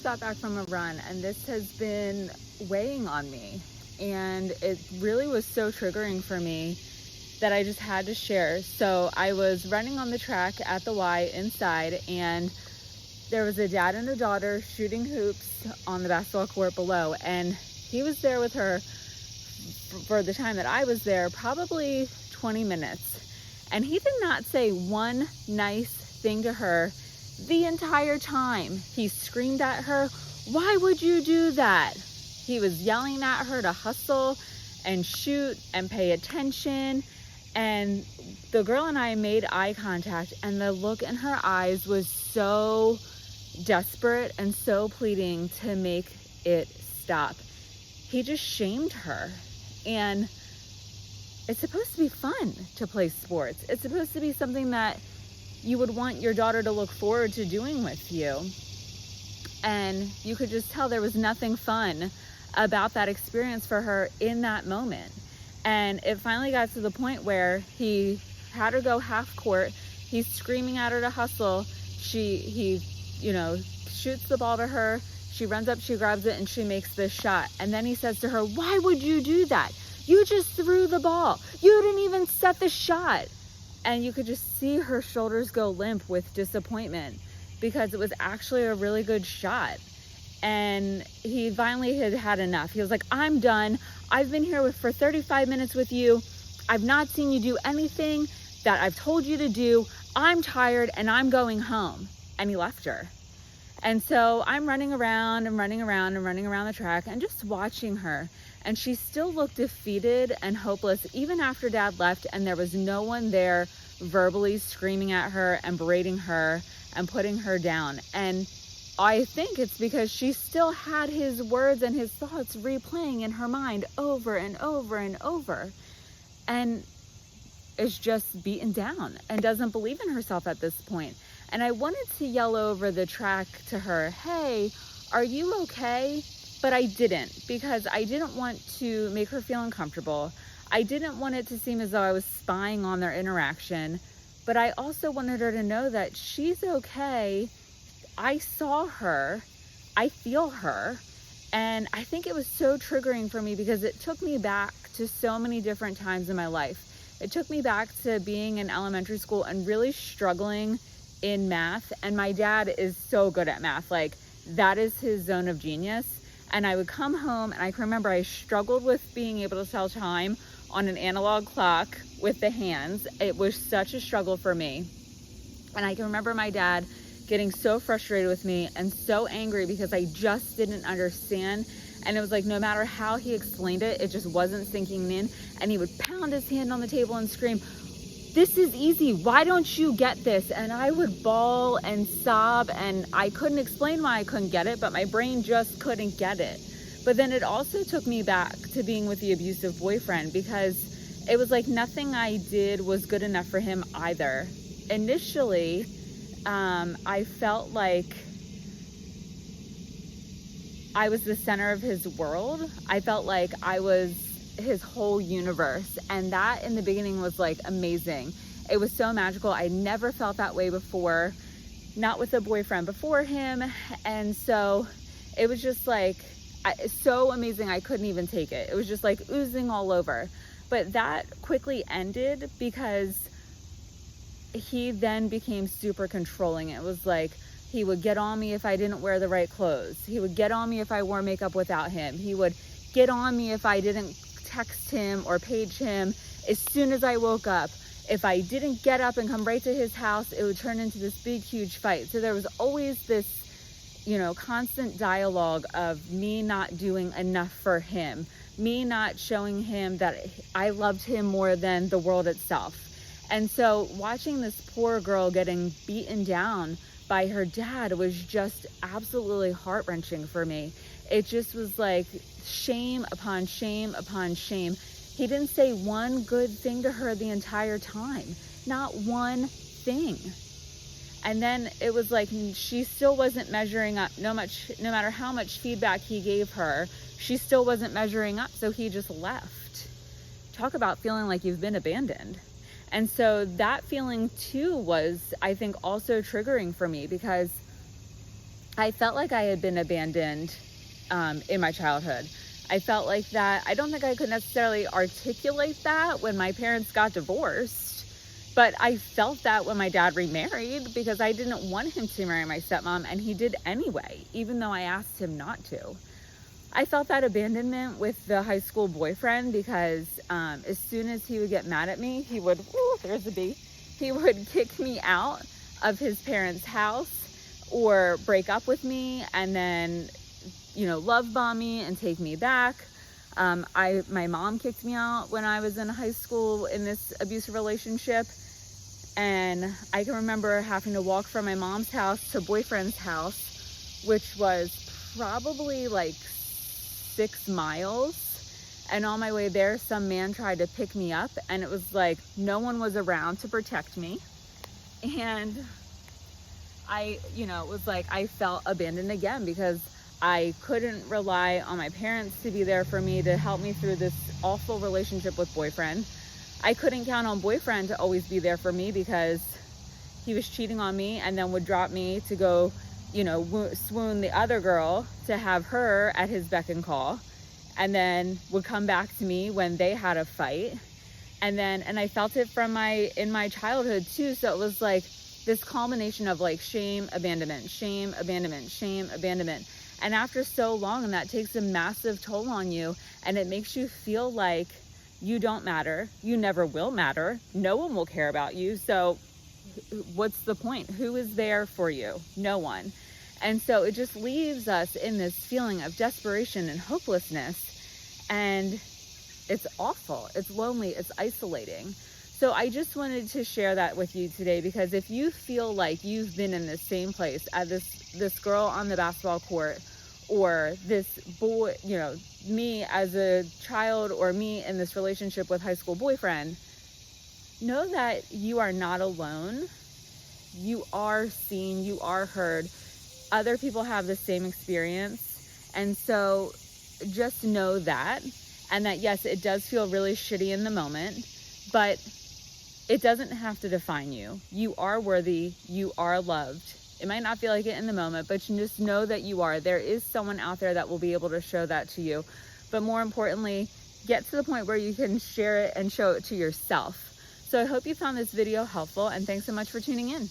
Got back from a run, and this has been weighing on me, and it really was so triggering for me that I just had to share. So I was running on the track at the Y inside, and there was a dad and a daughter shooting hoops on the basketball court below, and he was there with her for the time that I was there, probably 20 minutes, and he did not say one nice thing to her the entire time. He screamed at her, "Why would you do that?" He was yelling at her to hustle and shoot and pay attention. And the girl and I made eye contact, and the look in her eyes was so desperate and so pleading to make it stop. He just shamed her. And it's supposed to be fun to play sports. It's supposed to be something that you would want your daughter to look forward to doing with you. And you could just tell there was nothing fun about that experience for her in that moment. And it finally got to the point where he had her go half court. He's screaming at her to hustle. He shoots the ball to her. She runs up, she grabs it, and she makes this shot. And then he says to her, "Why would you do that? You just threw the ball. You didn't even set the shot." And you could just see her shoulders go limp with disappointment because it was actually a really good shot. And he finally had had enough. He was like, "I'm done. I've been here for 35 minutes with you. I've not seen you do anything that I've told you to do. I'm tired and I'm going home." And he left her. And so I'm running around the track and just watching her. And she still looked defeated and hopeless even after Dad left, and there was no one there verbally screaming at her and berating her and putting her down. And I think it's because she still had his words and his thoughts replaying in her mind over and over and over, and is just beaten down and doesn't believe in herself at this point. And I wanted to yell over the track to her, "Hey, are you okay?" But I didn't, because I didn't want to make her feel uncomfortable. I didn't want it to seem as though I was spying on their interaction, but I also wanted her to know that she's okay. I saw her, I feel her. And I think it was so triggering for me because it took me back to so many different times in my life. It took me back to being in elementary school and really struggling in math. And my dad is so good at math. Like, that is his zone of genius. And I would come home, and I can remember I struggled with being able to tell time on an analog clock with the hands. It was such a struggle for me. And I can remember my dad getting so frustrated with me and so angry because I just didn't understand. And it was like, no matter how he explained it, it just wasn't sinking in. And he would pound his hand on the table and scream, "This is easy. Why don't you get this?" And I would bawl and sob, and I couldn't explain why I couldn't get it, but my brain just couldn't get it. But then it also took me back to being with the abusive boyfriend, because it was like nothing I did was good enough for him either. Initially, I felt like I was the center of his world. I felt like I was his whole universe, and that in the beginning was like amazing. It was so magical. I never felt that way before, not with a boyfriend before him. And so it was just like so amazing. I couldn't even take it. It was just like oozing all over. But that quickly ended because he then became super controlling. It was like he would get on me if I didn't wear the right clothes. He would get on me if I wore makeup without him. He would get on me if I didn't text him or page him as soon as I woke up. If I didn't get up and come right to his house, it would turn into this big, huge fight. So there was always this, constant dialogue of me not doing enough for him, me not showing him that I loved him more than the world itself. And so watching this poor girl getting beaten down by her dad was just absolutely heart-wrenching for me. It just was like shame upon shame upon shame. He didn't say one good thing to her the entire time, not one thing. And then it was like she still wasn't measuring up. No matter how much feedback he gave her, she still wasn't measuring up, so he just left. Talk about feeling like you've been abandoned. And so that feeling too was, I think, also triggering for me, because I felt like I had been abandoned in my childhood. I felt like that. I don't think I could necessarily articulate that when my parents got divorced, but I felt that when my dad remarried, because I didn't want him to marry my stepmom, and he did anyway, even though I asked him not to. I felt that abandonment with the high school boyfriend, because as soon as he would get mad at me, he would, there's a bee, he would kick me out of his parents' house or break up with me, and then love bomb me and take me back. My mom kicked me out when I was in high school in this abusive relationship. And I can remember having to walk from my mom's house to boyfriend's house, which was probably like 6 miles. And on my way there, some man tried to pick me up, and it was like no one was around to protect me. And it was like I felt abandoned again, because I couldn't rely on my parents to be there for me, to help me through this awful relationship with boyfriend. I couldn't count on boyfriend to always be there for me, because he was cheating on me and then would drop me to go, swoon the other girl to have her at his beck and call, and then would come back to me when they had a fight. And I felt it in my childhood too. So it was like this culmination of like shame, abandonment, shame, abandonment, shame, abandonment. And after so long, and that takes a massive toll on you, and it makes you feel like you don't matter, you never will matter, no one will care about you, so what's the point? Who is there for you? No one. And so it just leaves us in this feeling of desperation and hopelessness, and it's awful, it's lonely, it's isolating. So I just wanted to share that with you today, because if you feel like you've been in the same place as this girl on the basketball court, or this boy, me as a child, or me in this relationship with high school boyfriend, know that you are not alone. You are seen, you are heard. Other people have the same experience. And so just know that, and that yes, it does feel really shitty in the moment, but it doesn't have to define you. You are worthy, you are loved. It might not feel like it in the moment, but you just know that you are. There is someone out there that will be able to show that to you. But more importantly, get to the point where you can share it and show it to yourself. So I hope you found this video helpful, and thanks so much for tuning in.